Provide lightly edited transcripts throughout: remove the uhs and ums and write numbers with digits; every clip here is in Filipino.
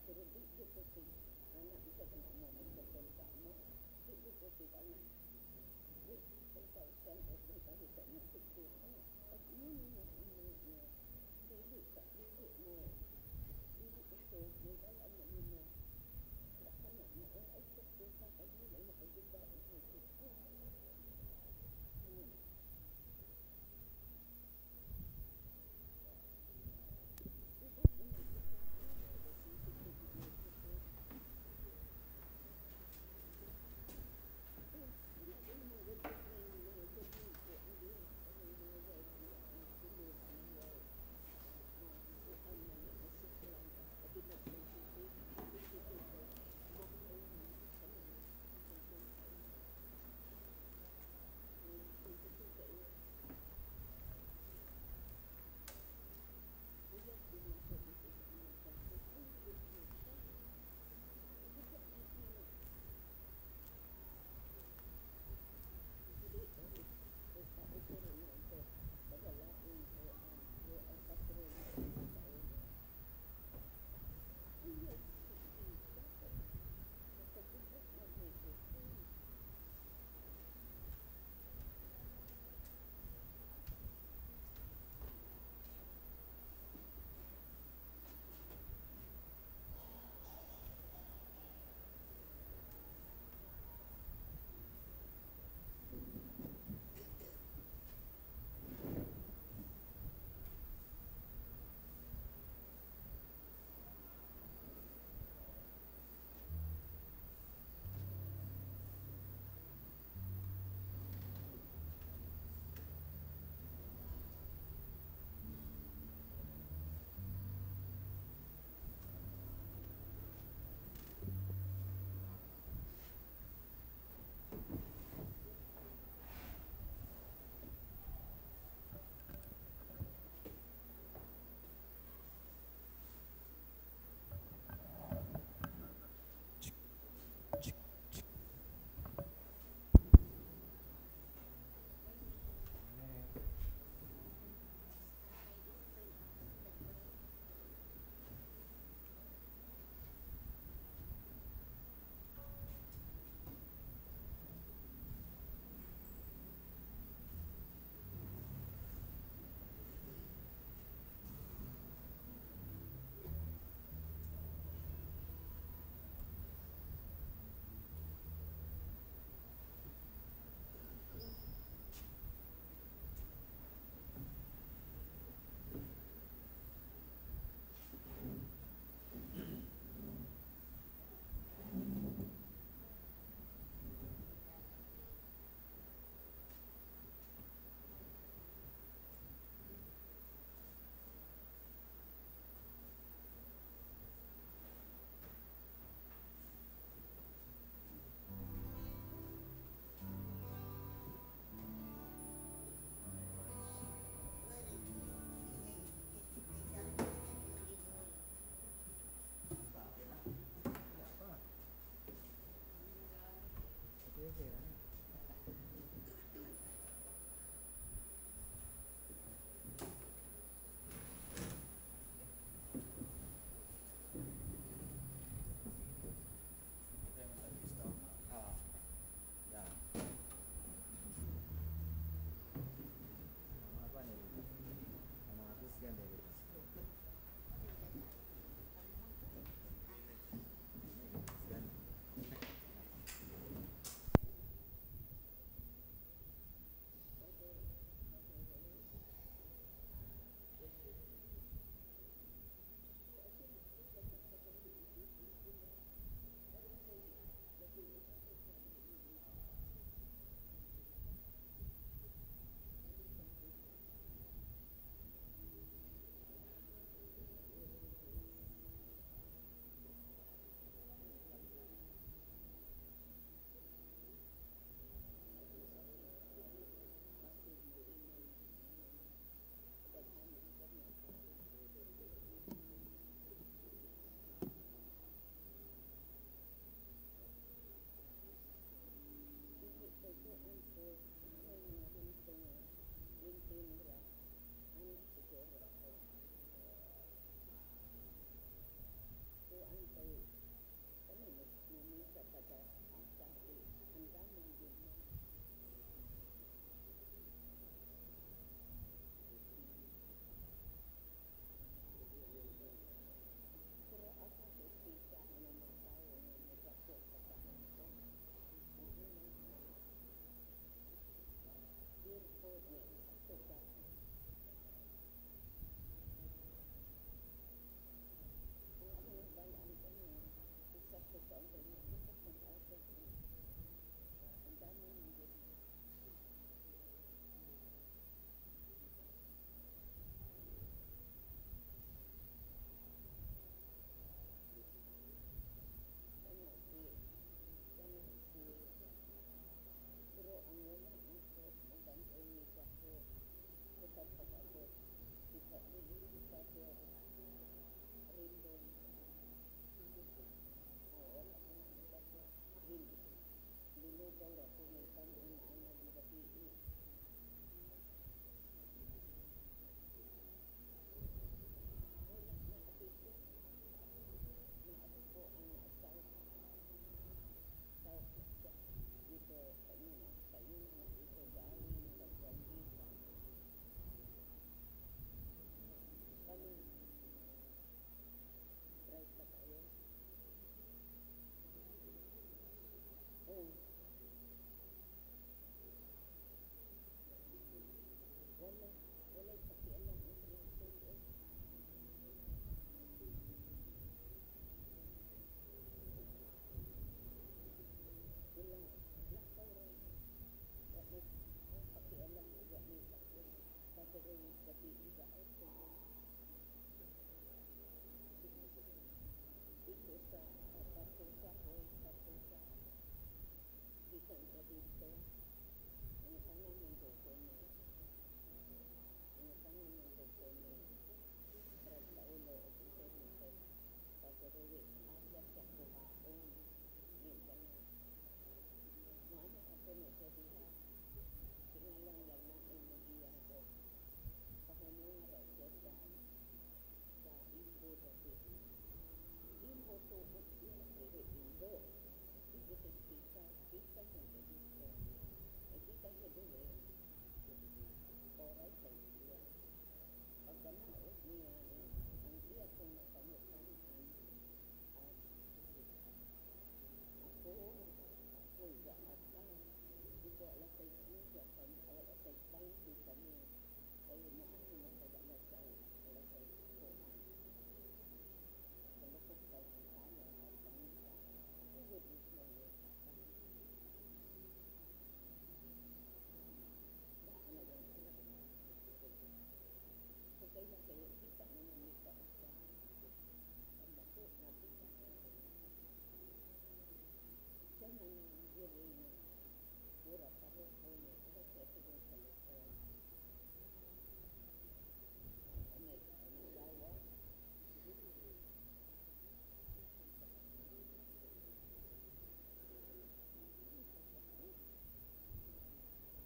pero di puti anak bisa kena mo magkakol sa mo di puti anak di 2,000 at may kahit na picture at yun na dili ka dili mo dili ito may dalan na mo baka na mo ay picture ka ay yun ay makagiba ay picture minsan pag ako, kita nili sa pero random. Wala ko na kasi lilugaw ako may panuunaan ng gabi. Wala na apito. Naabot ko ang South na siya. Dito, kayo na ito gawin, pagpagkita. Kami, drive na tayo. Oh. Wala pakialam ang reason eh. Wala lakaw rin. Wala pakialam ang gani ako. Pagkaroon ng gabi idaot ko. Dito sa Patusa gikan sa dito ang tanan ng doktor ni Brad Paulo o internet pagkaroon asa siya kuhaon minsan na maano ako na siya diha singalan lang na ay mag-iya ko pahunong nga siya sa Imbo dati Imbo tuot siya pero Imbo dito sa pista sa dito ay kita siya doon oras sa siya pagkanaos niya ang iya kong napamutan at ako gaatan dito alas 6 niya alas 6:20 kami ay maano na taga alas 6 kuhan kalukot tayo ng kaya at pamita ako good mismo niya daan na lang sila so kaya kita na namita sa ako nakita siya na nang diri na pura paro ko niya pero siya siguro sa lupon anay dawa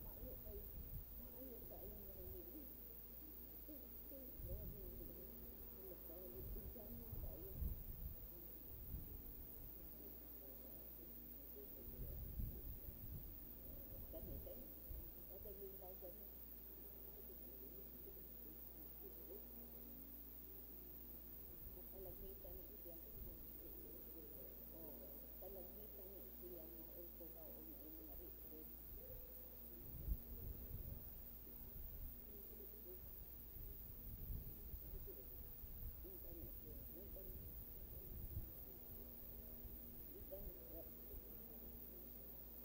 maayo kayo na rin Palagmitan na siya. Palagmitan na siya na ulpo o na mga retreat.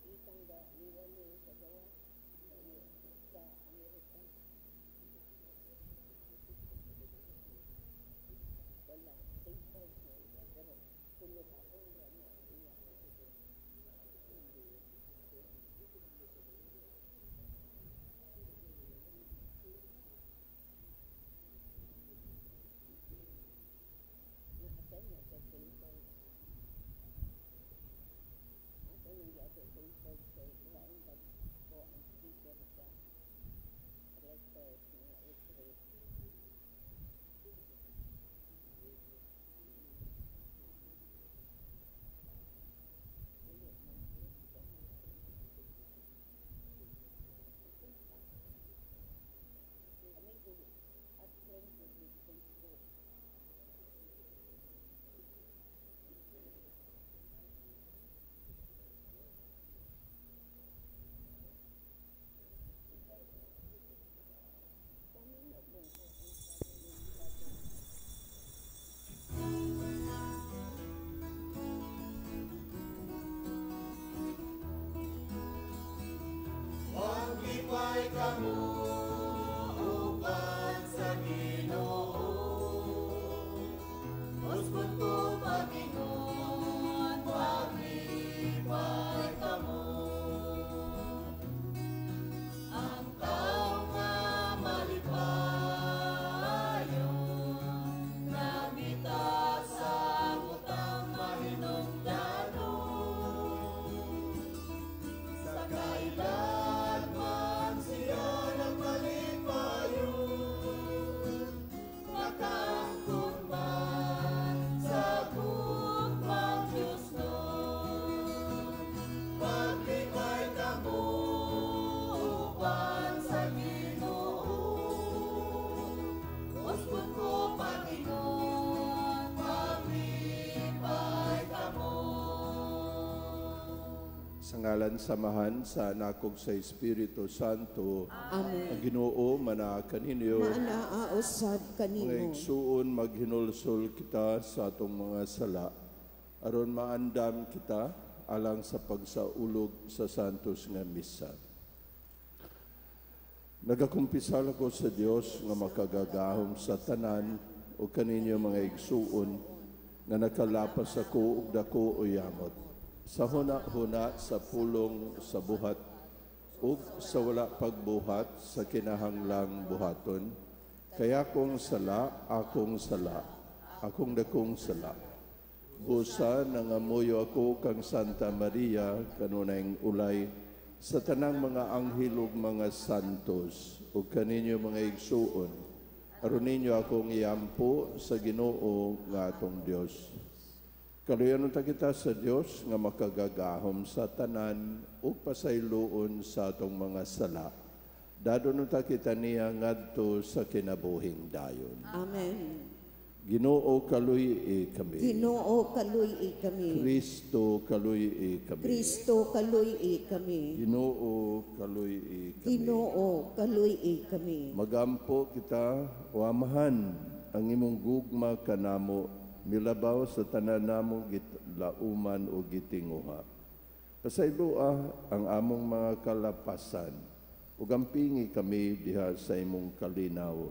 Itang da liwali sa gawa sa Amerika. Wala, safe house na siya. Pero kulot ako na siya. Nakasay na siya safe house. Ako nang giato safe house kay kuhaan pag ko ang speaker sa rectors na retreat. At friend with Facebook. Kami na po ang Maglipay kamo uban sa Ginoo. Sa ngalan samahan sa anak ug sa Espiritu Santo. Amen. Ang Ginoo manakan ninyo. Maanaausab Mga kanimo. igsuon maghinulsol kita sa atong mga sala aron maandam kita alang sa pagsaulog sa santos nga misa. Nagakumpisal ako sa Dios nga makagagahom sa tanan o kaninyo mga igsuon nga nakalapas ako ug dako o yamot. Sa huna-huna sa pulong sa buhat ug sa wala pagbuhat sa kinahanglang buhaton. Kaya akong sala, akong dakong sala. Busa nangamuyo ako kang Santa Maria kanunayng ulay sa tanang mga anghel ug mga santos ug kaninyo mga igsuon. Aron ninyo akong iampo sa Ginoo nga atong Dios. Kaluyanon ta kita sa Dios nga makagagahom sa tanan ug pasayloon sa atong mga sala. Dadon ta kita niya ngadto sa kinabuhing dayon. Amen. Ginoo kaluy kami. Ginoo kaluy kami. Kristo kaluy kami. Kristo kaluy kami. Ginoo kaluy kami. Ginoo kaluy kami. Magampo kita o amahan ang imong gugma kanamo milabaw sa tanan namong gitlauman o gitinguha. Pasayloa ang among mga kalapasan ug ampingi kami diha sa imong kalinaw.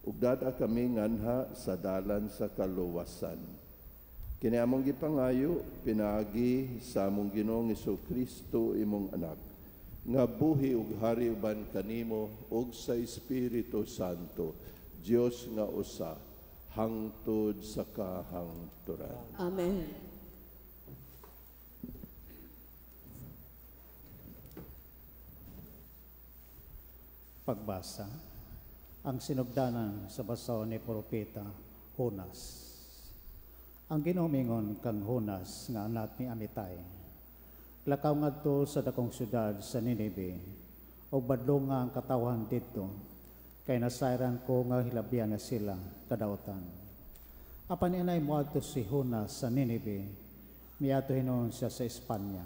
Ug dada kami nganha sa dalan sa kaluwasan. Kini among gipangayo pinaagi sa among Ginoong Jesucristo imong anak nga buhi ug hari uban kanimo ug sa Espiritu Santo, Dios nga usa hangtod sa kahangturan. Amen. Pagbasa. Ang sinugdanan sa basaw ni Propeta Jonas. Ang ginumingon kang Jonas nga anak ni Amitay. Lakaw ngadto sa dakong syudad sa Ninive, o badlo nga ang katawhan dito, kay nasayran ko nga hilabyan na sila kadautan. Apan inay moadto si Jonas sa Ninive, miato hinon siya sa Espanya.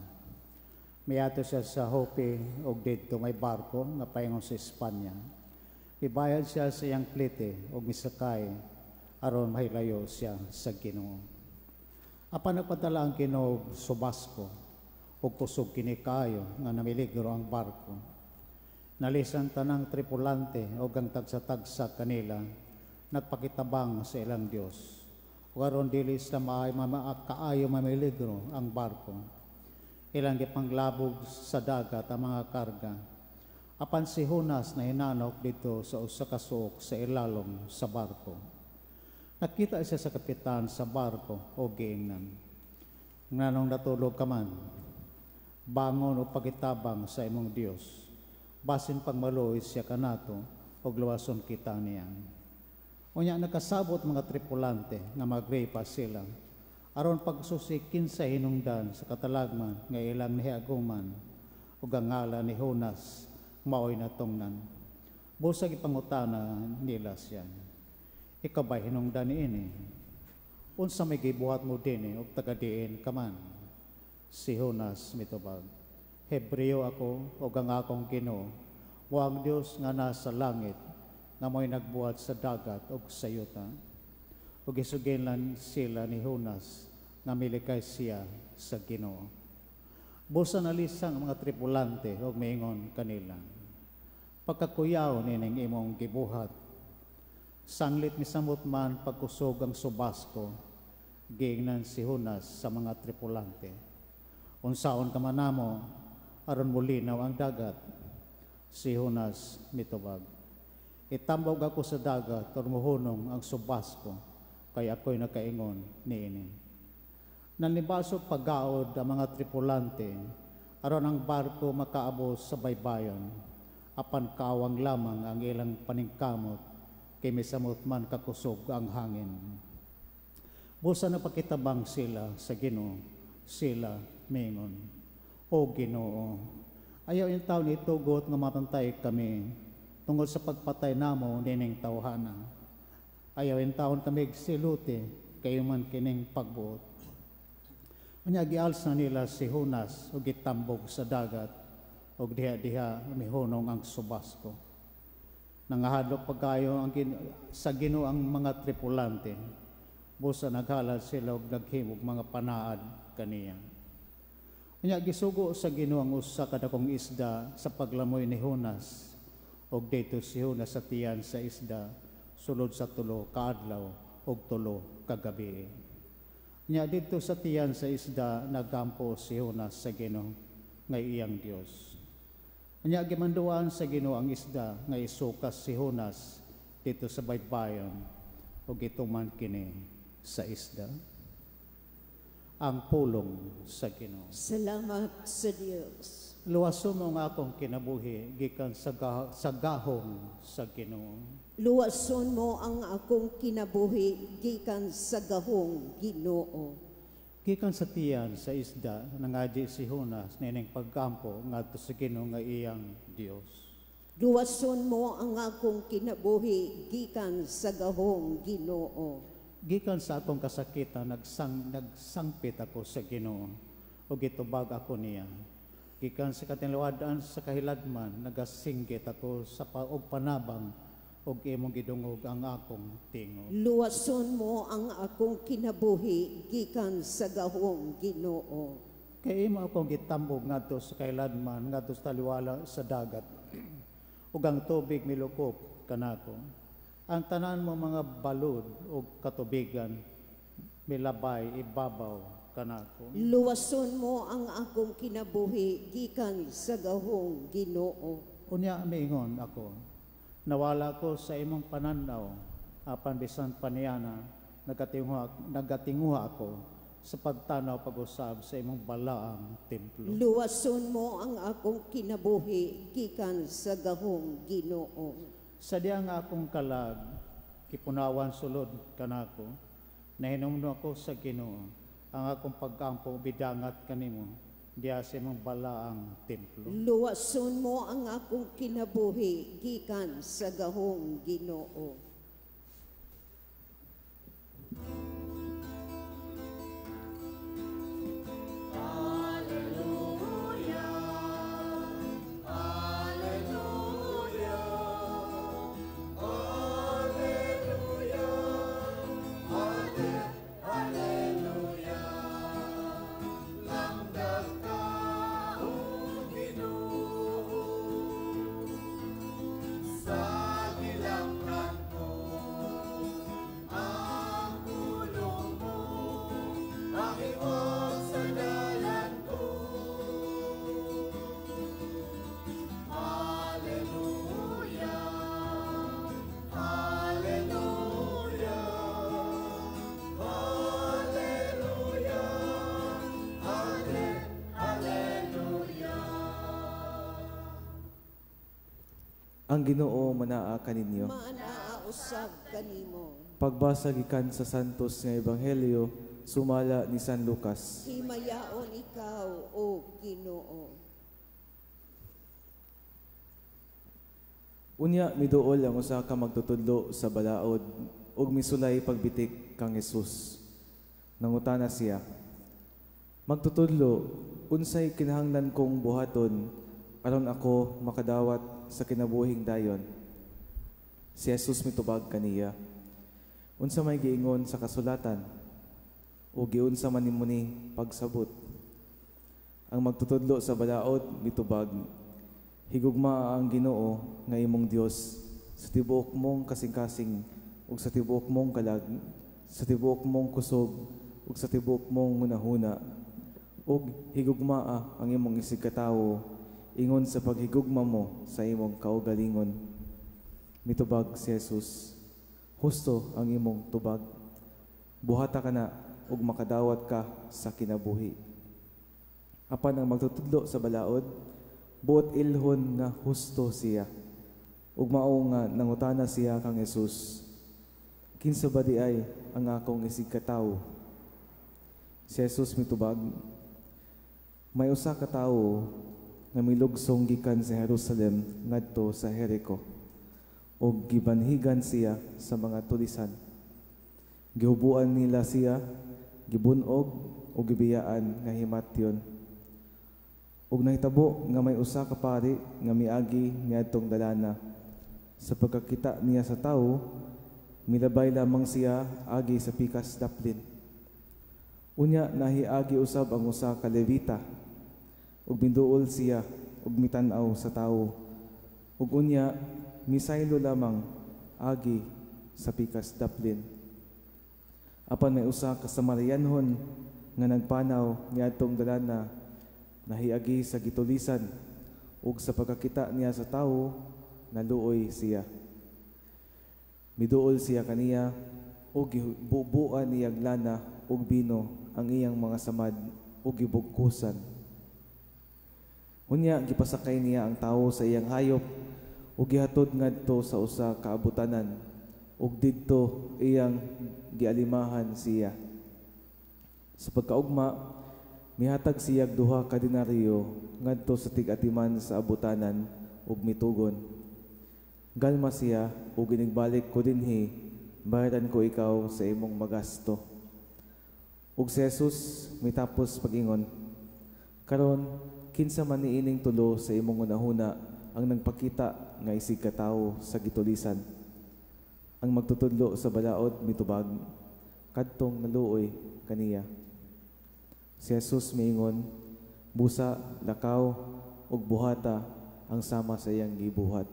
Miato siya sa Joppe og dito may barko nga paingon sa Espanya. Ibayad siya sa iyang plite o misakay aron mahilayo siya sa Ginoo. Apan nagpadala ang Ginoo subasko o kusog kini kayo nga namiligro ang barko. Nalisan tanang tripulante o ang tagsa-tagsa kanila nagpakitabang sa ilang Dios. O aron dilis na kaayo mamiligro ang barko. Ilang gipanglabog sa dagat ang mga karga. Apan si Jonas na hinanok dito sa usa ka suok sa ilalom sa barko. Nakita siya sa kapitan sa barko o giingnan. Nganong natulog ka man, bangon o pagitabang sa imong Dios. Basin pagmaluoy siya kanato o luwason kita niya. Unya nakasabot mga tripulante nga magrepa sila. Aron pagsusikin sa hinungdan sa katalagman nga ilang nihaguman o gangala ni Jonas maoy na tongnan. Busag ipangutana nila siya. Ikaw ba'y hinungdan niini? Unsa may gibuhat mo din o tagadiin ka man? Si Jonas mitubag. Hebreo ako o ang akong Ginoo. Huwag Diyos nga nasa langit nga mo'y nagbuhat sa dagat o sa yuta. O gisuginlan sila ni Jonas nga milikay siya sa Ginoo. Busa nalisang ang mga tripulante o maingon kanila. Pagkakuyaw nining imong gibuhat, sanglit ni samot man pagkusog ang subasko, giingnan si Jonas sa mga tripulante. Unsaon ka man namo, aron mulinaw ang dagat. Si Jonas mitubag. Itambog ako sa dagat, or muhunong ang subasko, kaya ako'y nakaingon niini. Nanibasok paggaod ang mga tripulante, aron ang barko makaabos sa baybayon, apan kawang lamang ang ilang paningkamot, kay misamot man kakusog ang hangin. Busa na pakitabang sila sa Ginoo, sila mingon, O Ginoo, ayaw yung taon itugot nga mapantay kami, tungod sa pagpatay namo nining tawhana. Ayaw yung taon kami siluti, kayo man kining pagbuot. Unya gialsa nila si Honas ug gitambog sa dagat ug diha-diha mihunong ang subasko. Nangahadlok pagkayo sa Ginoo ang mga tripulante. Busa naghalad sila og naghimog mga panaad kaniya. Unya gisugo sa Ginoo ang usa ka dakong isda sa paglamoy ni Honas ug dito si Honas sa tiyan sa isda sulod sa 3 ka adlaw ug 3 ka gabi. Nya dito sa tiyan sa isda nagkampo si Honas sa Ginoo nga iyang Dios. Nya gimanduan sa Ginoo ang isda nga isukas si Honas dito sa baybayon ug gituman kini sa isda. Ang pulong sa Ginoo. Salamat sa Dios. Luwason mo nga akong kinabuhi gikan sa gahom sa Ginoo. Luwason mo ang akong kinabuhi gikan sa gahong Ginoo. Gikan sa tiyan sa isda nangadji si Honas nining pagkampo ngadto sa Ginoo nga iyang Dios. Luwason mo ang akong kinabuhi gikan sa gahong Ginoo. Gikan sa akong kasakitan nagsangpit ako sa Ginoo ug gitubag ako niya. Gikan sa katinluwadan sa kahilagman nagasinggit ako sa og panabang ug imong gidungog ang akong tingog. Luwason mo ang akong kinabuhi gikan sa gahong Ginoo. Kay imo akong gitambog ngadto sa kahilagman ngadto sa taliwala sa dagat ug ang tubig milukop kanako. Ang tanan mo mga balod ug katubigan milabay ibabaw kanako. Luwason mo ang akong kinabuhi gikan sa gahong Ginoo. Unya miingon ako, nawala ko sa imong pananaw, apan bisan paniyana nagatinguha ako sa pagtanaw pag-usab sa imong balaang templo. Luwason mo ang akong kinabuhi gikan sa gahong Ginoo. Sa diya nga akong kalag, kipunawan sulod kanako, nahinumno ako sa Ginoo, ang akong pagkampo bidangat kanimo, diya sa imong balaang templo. Luwason mo ang akong kinabuhi gikan sa gahong Ginoo. Ang Ginoo manaa kaninyo. Maanausab kanimo. Pagbasa gikan sa Santos nga Ebanghelyo sumala ni San Lucas. Himayaon ikaw, O Ginoo. Unya miduol ang usa ka magtutudlo sa balaod ug misulay pagbitik kang Hesus. Nangutana siya, magtutudlo, unsay kinahanglan kong buhaton aron ako makadawat sa kinabuhing dayon? Si Jesus mitubag kaniya, unsa may giingon sa kasulatan o giunsa man nimo ni pagsabot? Ang magtutudlo sa balaod mitubag, higugma ang Ginoo nga imong Dios sa tibuok mong kasing-kasing ug sa tibuok mong kalag, sa tibuok mong kusog ug sa tibuok mong hunahuna, ug higugmaa ang imong isig katawo ingon sa paghigugma mo sa imong kaugalingon. Mitubag si Jesus, husto ang imong tubag. Buhata ka na ug makadawat ka sa kinabuhi. Apan ang magtutudlo sa balaod, buot ilhon nga husto siya. Ug mao nga nangutana siya kang Jesus, kinsa ba di ay ang akong isig katawo? Si Jesus mitubag, may usa ka tawo nga milugsong gikan sa Jerusalem ngadto sa Jericho ug gibanhigan siya sa mga tulisan. Gihubuan nila siya, gibunog o gibiyaan nga himatyon. Ug nahitabo nga may usa ka pari nga miagi niadtong dalana. Sa pagkakita niya sa tawo, milabay lamang siya agi sa pikas daplin. Unya nahiagi usab ang usa ka Levita, ug binduol siya ug mitan-aw sa tawo. Ug unya misaylo lamang agi sa pikas daplin. Apan may usa ka Samarianhon nga nagpanaw niadtong dalana, nahiagi sa gitulisan, ug sa pagkakita niya sa tawo, naluoy siya. Miduol siya kaniya, ug gibubuan niyag lana ug bino ang iyang mga samad ug gibugkusan. Unya gipasakay niya ang tawo sa iyang hayop ug gihatod ngadto sa usa ka abutanan, ug didto iyang gialimahan siya. Sa pagkaugma, mihatag siyag duha ka denaryo ngadto sa tig-atiman sa abutanan ug mitugon. Galma siya ug ginigbalik ko dinhi, bayaran ko ikaw sa imong magasto. Ug si Jesus mitapos pag-ingon, karon kinsa man niining tulo sa imong unahuna ang nagpakita nga isig ka tawo sa gitulisan. Ang magtutudlo sa balaod mitubag, kadtong naluoy kaniya. Si Jesus miingon, busa, lakaw, ug buhata ang sama sa iyang gibuhat.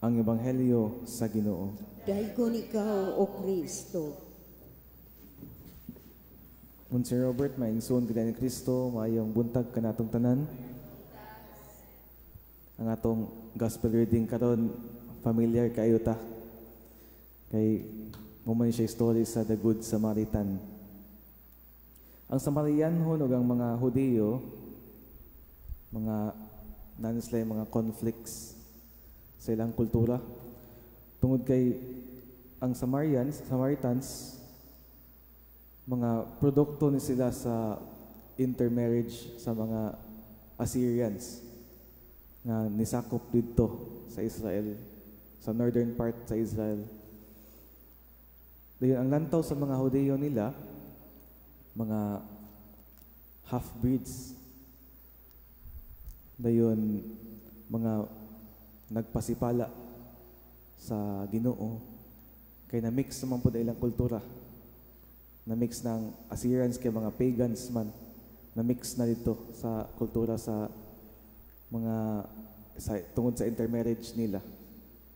Ang Ebanghelyo sa Ginoo. Dayon ikaw, O Kristo. Sir Robert, maingsoon kita ni Kristo, maayong buntag kanatong tanan. Ang atong gospel reading karon familiar kayo ta. Kay muman siya story sa The Good Samaritan. Ang Samarianhon ug ang mga Hudiyo, mga nanisla mga conflicts sa ilang kultura. Tungod kay ang Samaritans, mga produkto ni sila sa intermarriage sa mga Assyrians nga nisakop dito sa Israel, sa northern part sa Israel. Dayon ang lantaw sa mga Hudiyo nila, mga half-breeds. Dayon mga nagpasipala sa Ginoo kay na-mix naman po na ilang kultura. Na-mix ng Assyrians kay mga pagans man. Na-mix na dito sa kultura sa mga tungod sa intermarriage nila.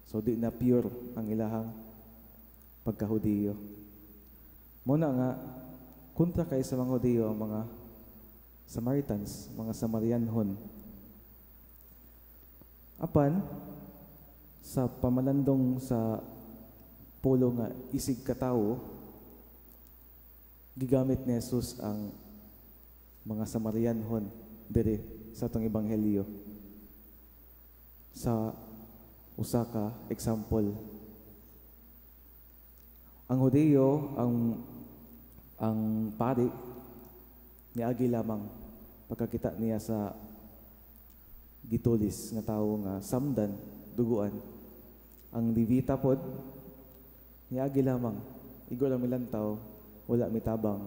So di na pure ang ilahang pagka-Hudiyo. Muna nga, kontra kay sa mga Hudiyo ang mga Samaritans, mga Samarianhon. Apan, sa pamalandong sa pulo nga isig katawo, gigamit ni Jesus ang mga Samarianhon dire sa atong Ebanghelyo. Sa usa ka example. Ang Hudiyo, ang pari, niagi lamang pagkakita niya sa gitulis nga tawo nga samdan, duguan. Ang Levita pod, niagi lamang, igo lang milantaw, wala mitabang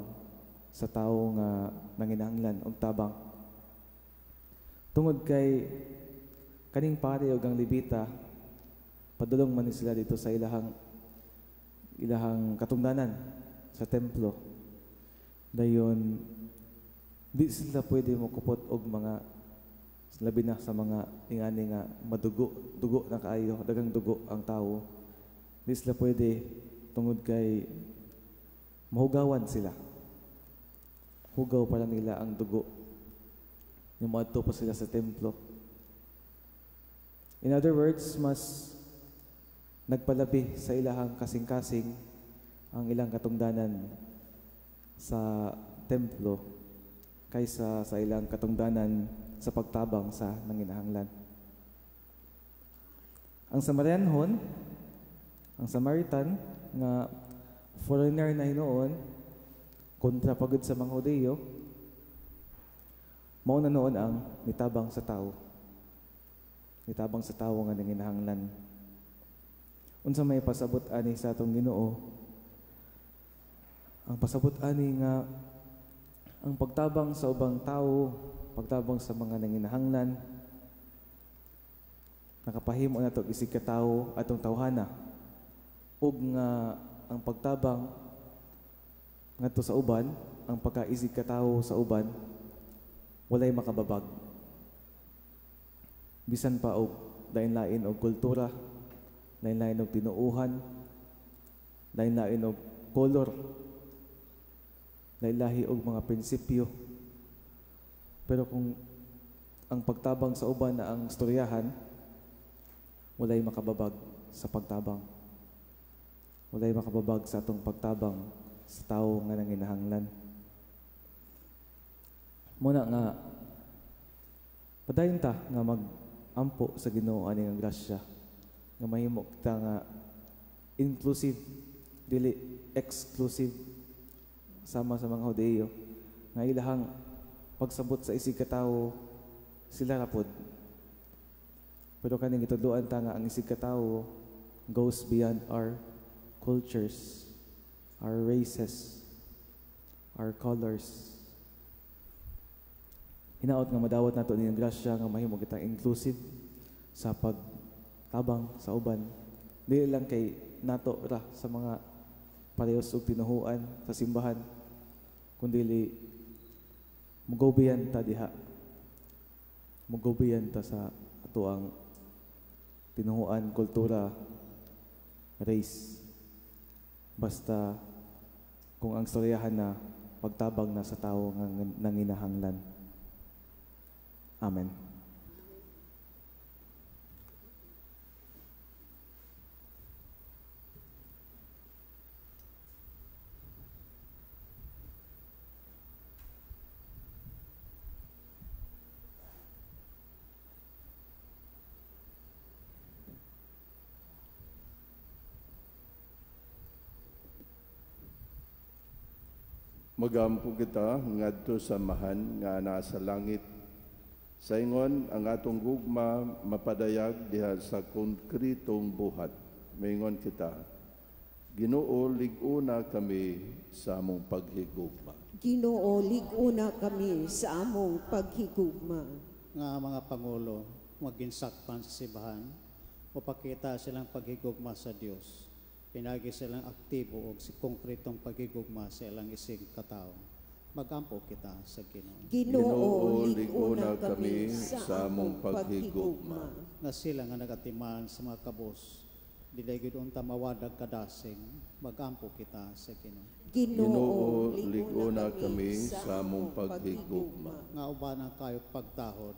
sa tawo nga nanginahanglan og tabang. Tungod kay kaning pari ug ang Levita, padulong man sila dito sa ilahang katungdanan sa templo. Dayon di sila pwede mokupot og mga labi na sa mga ingani nga dugo na kaayo, dagang dugo ang tawo. Di sila pwede tungod kay mahugawan sila. Hugaw para nila ang dugo. Yung maadto pa sila sa templo. In other words, mas nagpalabi sa ilahang kasing-kasing ang ilang katungdanan sa templo kaysa sa ilang katungdanan sa pagtabang sa nanginahanglan. Ang Samarianhon, ang Samaritan, nga foreigner na hinoon, kontra pagod sa mga Hudiyo, mao na noon ang mitabang sa tao. Mitabang sa tao nga nanginahanglan. Unsa may pasabot ani sa atong Ginoo, Ang pasabot ani nga ang pagtabang sa ubang tao, pagtabang sa mga nanginahanglan, nakapahimo na ito isig ka tao atong tawhana. Ug nga ang pagtabang ngadto sa uban, ang pagkaisig ka tao sa uban, walay makababag. Bisan pa og lain-lain og kultura, lain-lain og tinuuhan, lain-lain og kolor, lain-lahi og mga prinsipyo. Pero kung ang pagtabang sa uban na ang istoryahan, walay makababag sa pagtabang. Walay makababag sa atong pagtabang sa tao nga nanginahanglan. Muna nga, padayon ta nga mag-ampo sa Ginoo ani nga grasya, nga mahimo kita nga inclusive, dili exclusive, sama sa mga Hudeyo, nga ilahang pagsabot sa isig katao, sila rapod. Pero kaning itudloan ta nga ang isig katao goes beyond our cultures, our races, our colors. Hinaot nga madawat nato ni grasya nga mahimo kitang inclusive sa pagtabang sa uban. Dili lang kay nato ra sa mga parehas og tinuhuan sa simbahan, kundi mugobiyan ta diha. Mugobiyan ta sa ato ang tinuhuan, kultura, race. Basta kung ang storyahan na pagtabang na sa tao nga nanginahanglan. Amen. Magampo kita ngadto sa mahan nga nasa langit. Sa ingon ang atong gugma mapadayag diha sa konkretong buhat. Maingon kita, Ginoo, lig-una kami sa among paghigugma. Ginoo, lig-una kami sa among paghigugma. Nga mga Pangulo, maginsakpan sa simbahan, upakita silang paghigugma sa Dios. Pinagi silang aktibo o si konkretong paghigugma sa ilang isig katao. Magampo kita sa Ginoo. Ginoo, lig-una kami sa among paghigugma. Nga sila nga nagatiman sa mga kabos, dili gid unta mawadag kadasing, magampo kita sa Ginoo. Ginoo, lig-una kami sa among paghigugma. Nga uban ang kayo pagtahod,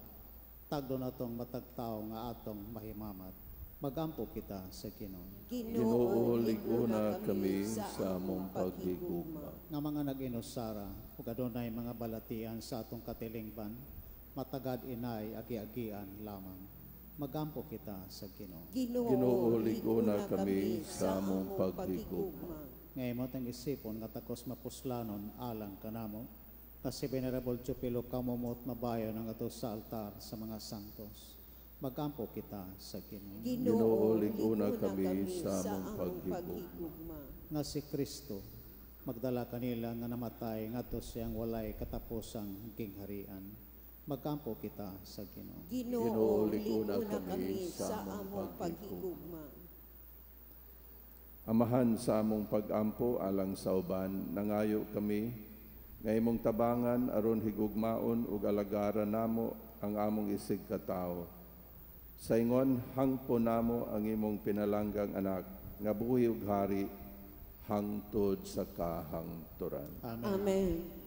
tagdo na tong matagtao nga atong mahimamat. Magampo kita sa Ginoo. Ginoo, lig-una kami sa among paghigugma. Nga mga nag-inusara, ug adunay mga balatian sa atong katilingban, matagad inay agi-agian lamang. Magampo kita sa Ginoo. Ginoo, lig-una kami sa among paghigugma. Ngayon mo tang isipon nga takos mapuslanon alang kanamo, kasi Venerable Chupilo kamumot mabayon ang ato sa altar sa mga santos. Magampo kita sa Ginoo. Ginoo, lig-una kami sa among paghigugma. Nga si Kristo, magdala kanila nga namatay ngadto siyang walay katapusang gingharian. Magampo kita sa Ginoo. Ginoo, lig-una kami sa among paghigugma. Amahan sa among pag-ampo alang sa uban, nangayo kami nga imong tabangan aron higugmaon ug alagaran namo ang among isig katao. Sa ingon, hangpo namo ang imong pinalanggang anak, nga buhi ug hari, hangtod sa kahangturan. Amen. Amen.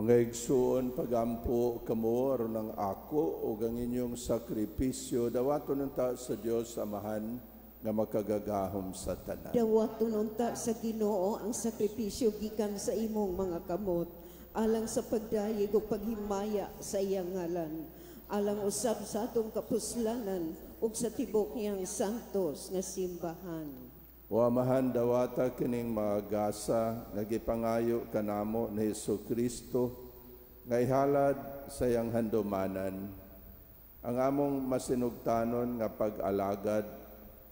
Mga igsuon, pagampo kamo aron ng ako o ang inyong sakripisyo, dawaton ta sa Dios Amahan nga makagagahom sa tanan. Dawaton unta sa Ginoo ang sakripisyo gikan sa imong mga kamot, alang sa pagdayeg o paghimaya sa iyang ngalan, alang usab sa atong kapuslanan ug sa tibok niyang santos nga simbahan. O Amahan, dawata kining magasa nga gipangayo kanamo ni Jesucristo nga ihalad sa iyang handumanan. Ang among masinugtanon nga pag-alagad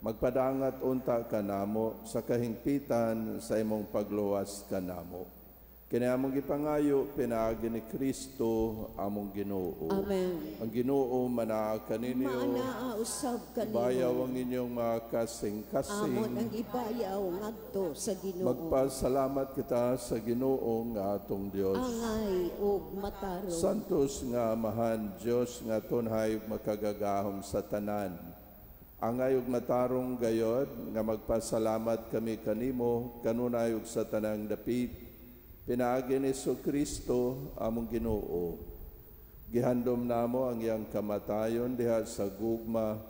magpadangat unta kanamo sa kahingpitan sa imong pagluwas kanamo. Kini among gipangayo pinaagi ni Kristo among Ginoo. Amen. Ang Ginoo manaa kaninyo, Maanaa usab kanimo. bayaw ang inyong mga kasing-kasing. Amon ang ibayaw ngadto sa Ginoo. Magpasalamat kita sa Ginoo nga atong Dios. Angay ug matarong. Santos nga Amahan, Dios nga tunhay ug makagagahom sa tanan. Angay ug matarong gayod nga magpasalamat kami kanimo kanunay ug sa tanang dapit. Pinaagi ni Jesucristo among Ginoo. Gihandom namo ang iyang kamatayon diha sa gugma.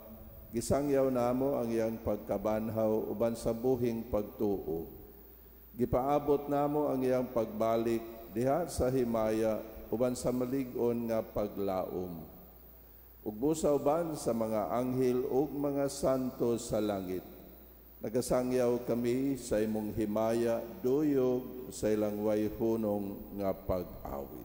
Gisangyaw namo ang iyang pagkabanhaw uban sa buhing pagtuo. Gipaabot namo ang iyang pagbalik diha sa himaya uban sa malig-on nga paglaom. Ug busa uban sa mga anghel ug mga santo sa langit. Nagasangyaw kami sa imong himaya duyog sa ilang wayhunong nga pag-awit.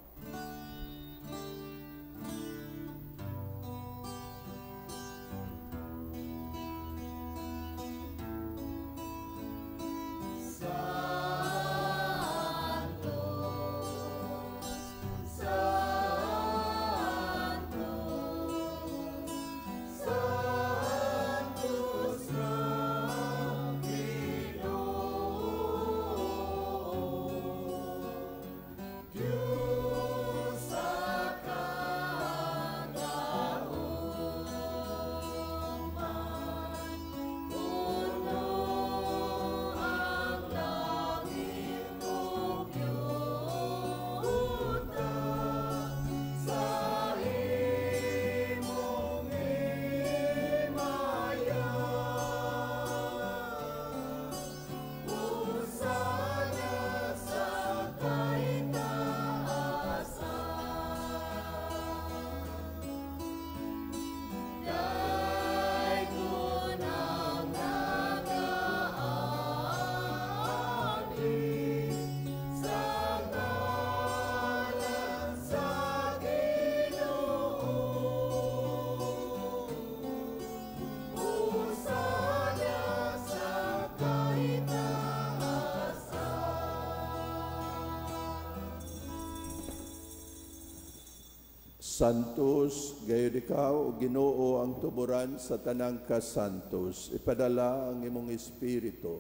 Santos, gayud ikaw, Ginoo ang tuburan sa tanang kasantos. Ipadala ang imong espiritu.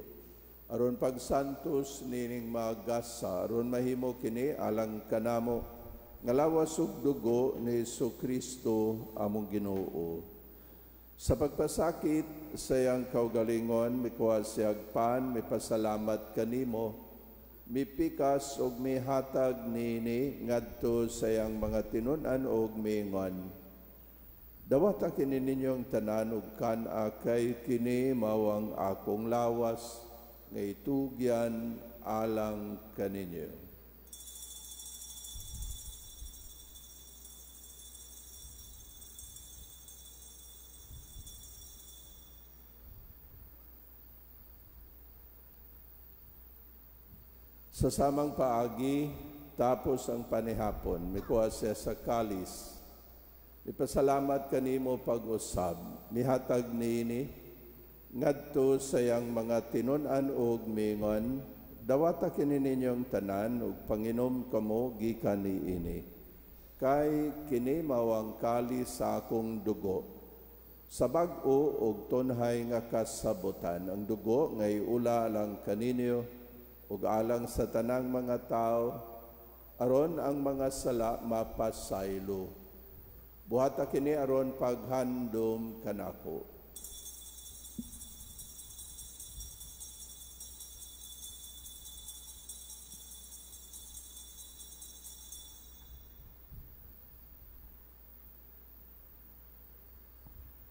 Aron pagsantos nining magasa, aron mahimo kini alang kanamo, ngalawas ug dugo ni Jesucristo among Ginoo. Sa pagpasakit sa iyang kaugalingon, mikuha siyag pan, mipasalamat kanimo, mipikas og mihatag nini ngadto sa iyang mga tinun-an og miingon. Dawata kini ninyong tanan ug kan-a kay kini mawang akong lawas nga itugyan alang kaninyo. Sa samang paagi, tapos ang panihapon, mikuha siya sa kalis. Ipasalamat kanimo pag-usab, mihatag niini, ngadto sa iyang mga tinun-an og mingon, dawata kini ninyong tanan ug panginom kamo gikan niini. Kay kini mawang kalis sa akong dugo. Sa bag-o og tunhay nga kasabutan, ang dugo ngay ula lang kaninyo, ug alang sa tanang mga tao, aron ang mga sala mapasaylo. Buhata kini aron paghandom kanako.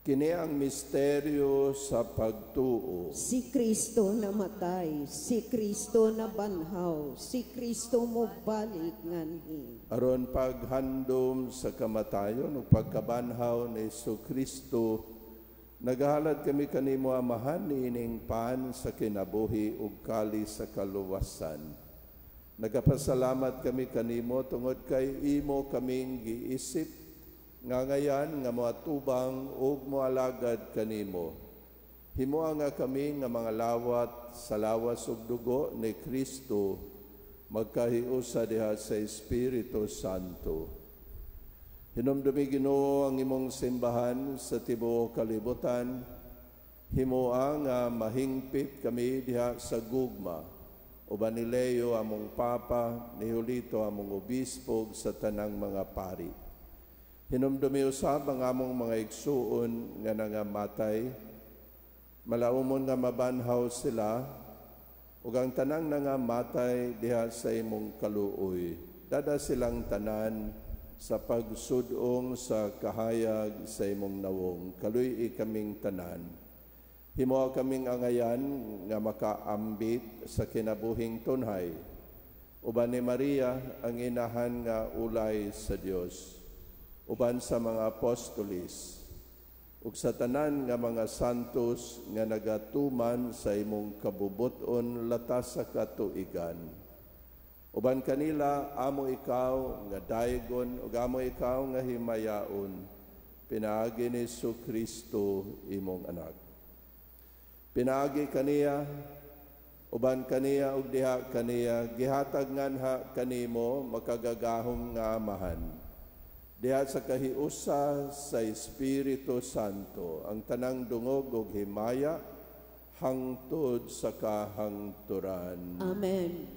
Kini ang misteryo sa pagtuo. Si Kristo namatay, si Kristo nabanhaw, si Kristo mo balik nganhi. Aron paghandom sa kamatayon ug pagkabanhaw ni Kristo, nagahalad kami kanimo amahan niining pan sa kinabuhi ug kali sa kaluwasan. Nagapasalamat kami kanimo tungod kay imo kaming giisip nga ngayan nga moatubang ug moalagad kanimo. Himoa nga kami nga mga lawat sa lawas ug dugo ni Kristo magkahiusa diha sa Espiritu Santo. Hinumdumi Ginoo ang imong simbahan sa tibuok kalibutan. Himoa nga mahingpit kami diha sa gugma. Uban ni Leo among Papa, ni Julito among Obispo sa tanang mga pari. Hinumdumi usab ang among mga igsuon nga nangamatay, malaumon nga mabanhaw sila, ug ang tanang nangamatay diha sa imong kaluoy. Dada silang tanan sa pagsudong sa kahayag sa imong nawong. Kaluy kaming tanan. Himoa kaming angayan nga makaambit sa kinabuhing tunhay. Uban ni Maria ang inahan nga ulay sa Dios. Uban sa mga apostolis, ug sa tanan nga mga santos nga nagatuman sa imong kabubuton latas sa katuigan. Uban kanila, amo ikaw nga daygon, ug amo ikaw nga himayaon, pinaagi ni Kristo imong anak. Pinaagi kaniya, uban kaniya ug diha kaniya, gihatag nganha kanimo makagagahom nga amahan. Diha sa kahiusa sa Espiritu Santo, ang tanang dungog ug himaya, hangtod sa kahangturan. Amen.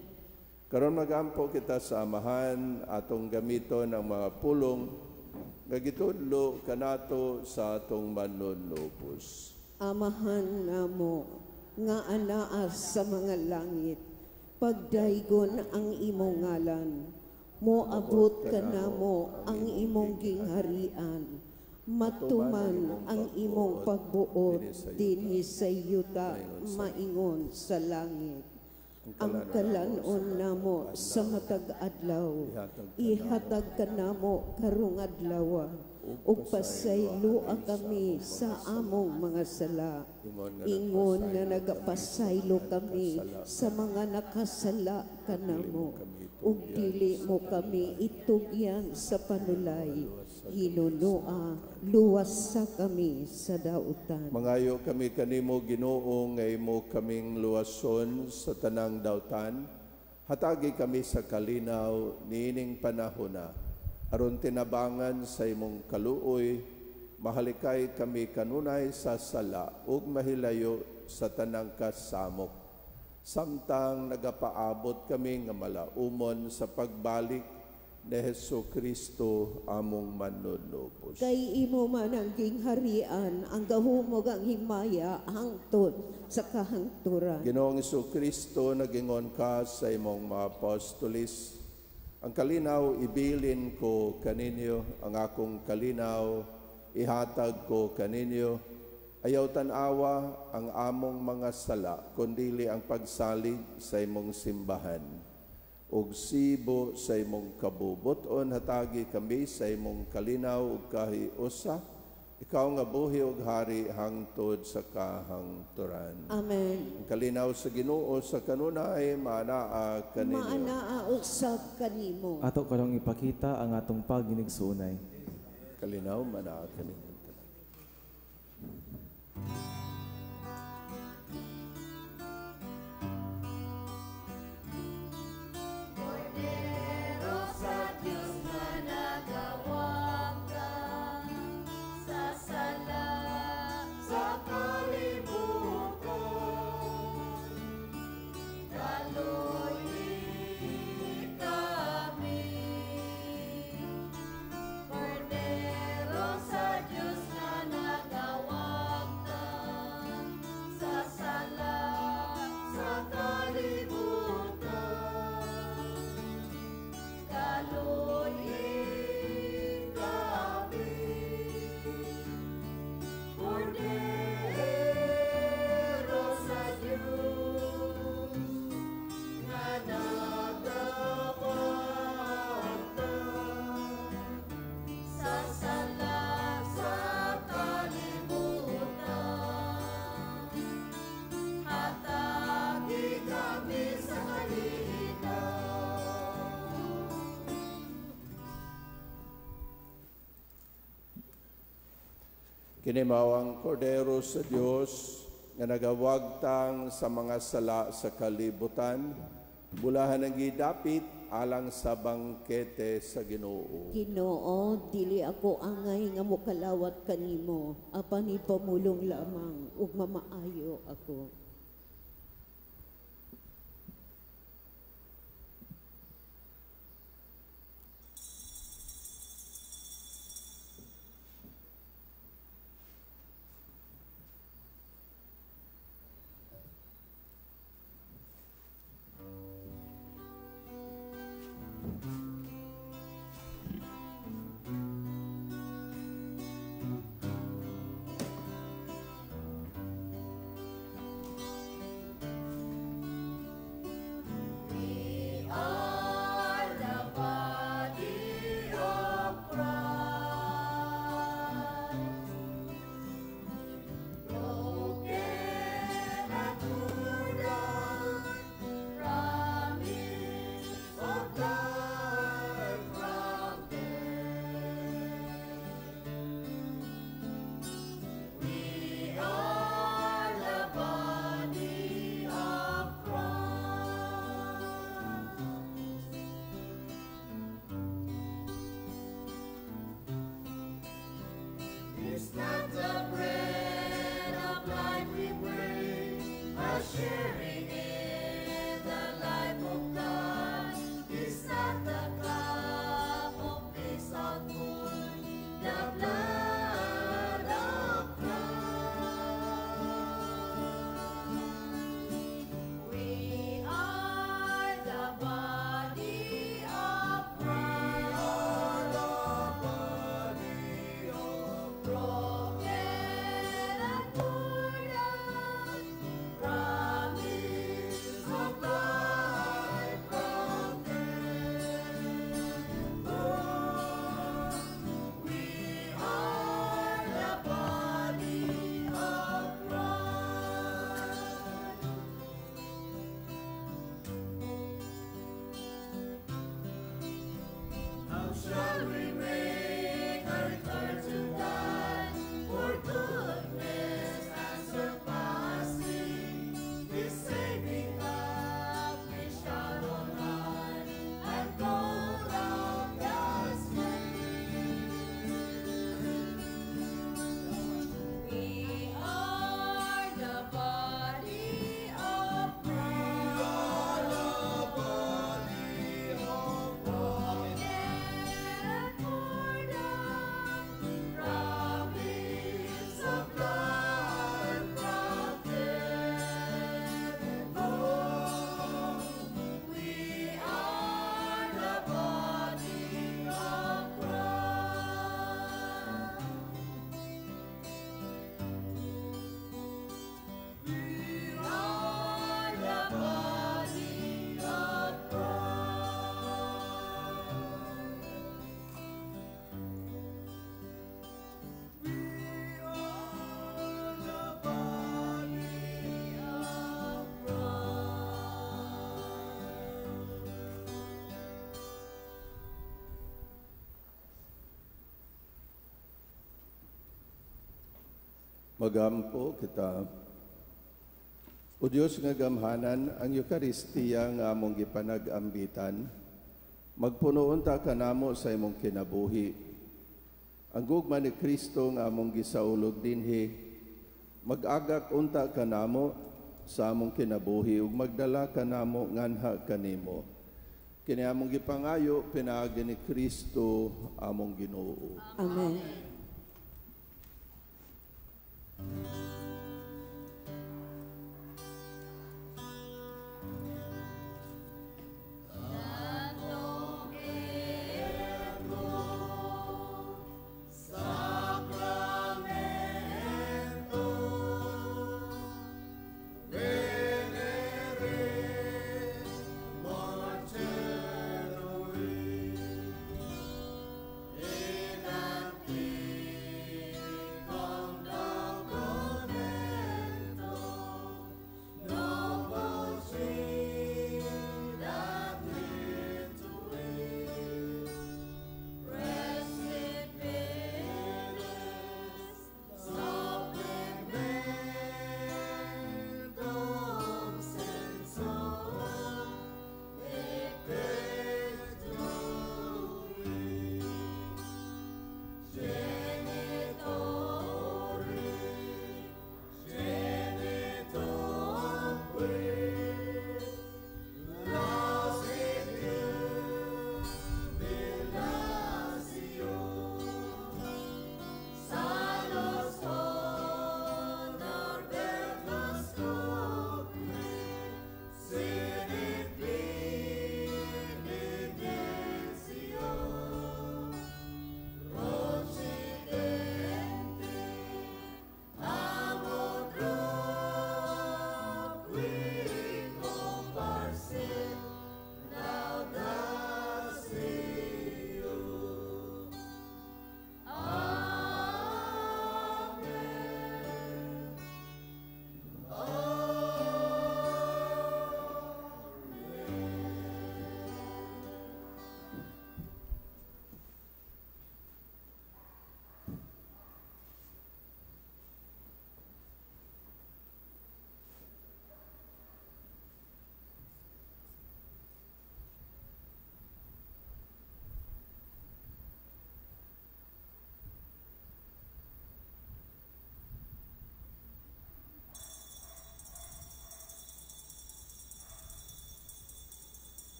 Karon magampo kita sa amahan atong gamiton ang mga pulong nga gitudlo kanato sa atong manunubos. Amahan namo nga anaa sa mga langit, pagdaygon ang imong ngalan. Moabot ka namo ang imong gingharian, matuman ang imong pagbuot dinhi sa yuta maingon sa langit. Ang kalanon namo sa matag adlaw, ihatag ka namo karong adlaw, ug pasayloa kami sa among mga sala. Ingon nga nagapasaylo kami sa mga nakasala kanamo, ug dili mo kami itugyan sa panulay. Hinunua, luwas sa kami sa dautan. Mangayo kami kanimo Ginoo nga imo kaming luwason sa tanang dautan. Hatagi kami sa kalinaw niining panahona. Aron tinabangan sa imong kaluoy, mahalikay kami kanunay sa sala ug mahilayo sa tanang kasamok. Samtang nagapaabot kami nga malaumon sa pagbalik ni Kristo among manunubos. Kay imo man ang gingharian, ang gahumog ang himaya hangtod sa kahangturan. Ginoong Kristo, nagingon ka sa imong mga apostolis, ang kalinaw ibilin ko kaninyo, ang akong kalinaw ihatag ko kaninyo. Ayaw tanawa ang among mga sala, kundili ang pagsalig sa imong simbahan. Ug sibo sa imong kabubuton, hatagi kami sa imong kalinaw ug kahiusa. Ikaw nga buhi ug hari hangtod sa kahangturan. Amen. Ang kalinaw sa Ginoo sa kanunay maanaa kaninyo. Maanaa usab kanimo. Ato karong ipakita ang atong pagginigsunay. Kalinaw maanaa kaninyo. Sa Diyos Kinimawang kordero sa Dios nga nagawagtang sa mga sala sa kalibutan, bulahan ang gidapit alang sa bangkete sa Ginoo. Ginoo, dili ako angay nga mokalawat kanimo, apan ipamulong lamang ug mamaayo ako. Magampo kita. O Diyos nga gamhanan, ang Eucharistia nga among gipanag-ambitan, magpunoon ta kanamo sa imong kinabuhi. Ang gugma ni Kristo nga among gisaulog dinhi, mag-agak unta kanamo sa among kinabuhi ug magdala kanamo nganha kanimo. Kini among gipangayo pinaagi ni Kristo among Ginoo. Amen. Con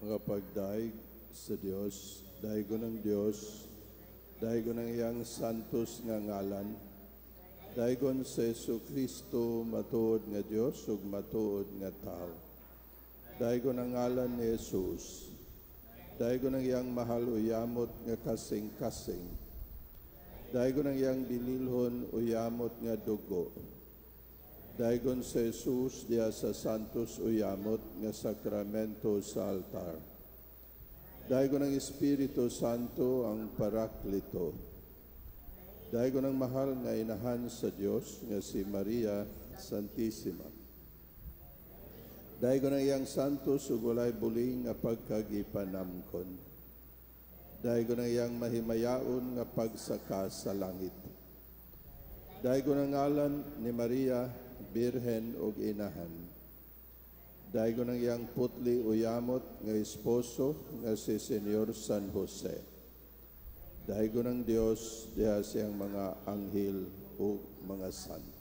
mga pagdaig sa Dios, daigo ng Dios, daigo ng iyang santos nga ngalan, daigon sa Yesu Kristo matuod nga Dios ug matuod nga tao. Daigo ng ngalan ni Jesus, daigo ng iyang mahal uyamot nga kasing-kasing, daigo ng iyang bililhon uyamot nga dugo, daigon sa Jesus diya sa santos uyamot nga sakramento sa altar, daigo ng Espiritu Santo ang Paraklito, daigo ng mahal nga inahan sa Dios nga si Maria Santissima, daigo ng iyang santos ug walay buling nga pagkagipanamkon, daigo ng iyang mahimayaon nga pagsaka sa langit, daigo ng ngalan ni Maria Birhen ug inahan, daigo ng iyang putli uyamot nga esposo nga si Senyor San Jose, daigo ng Dios diha siyang mga anghel ug mga santo.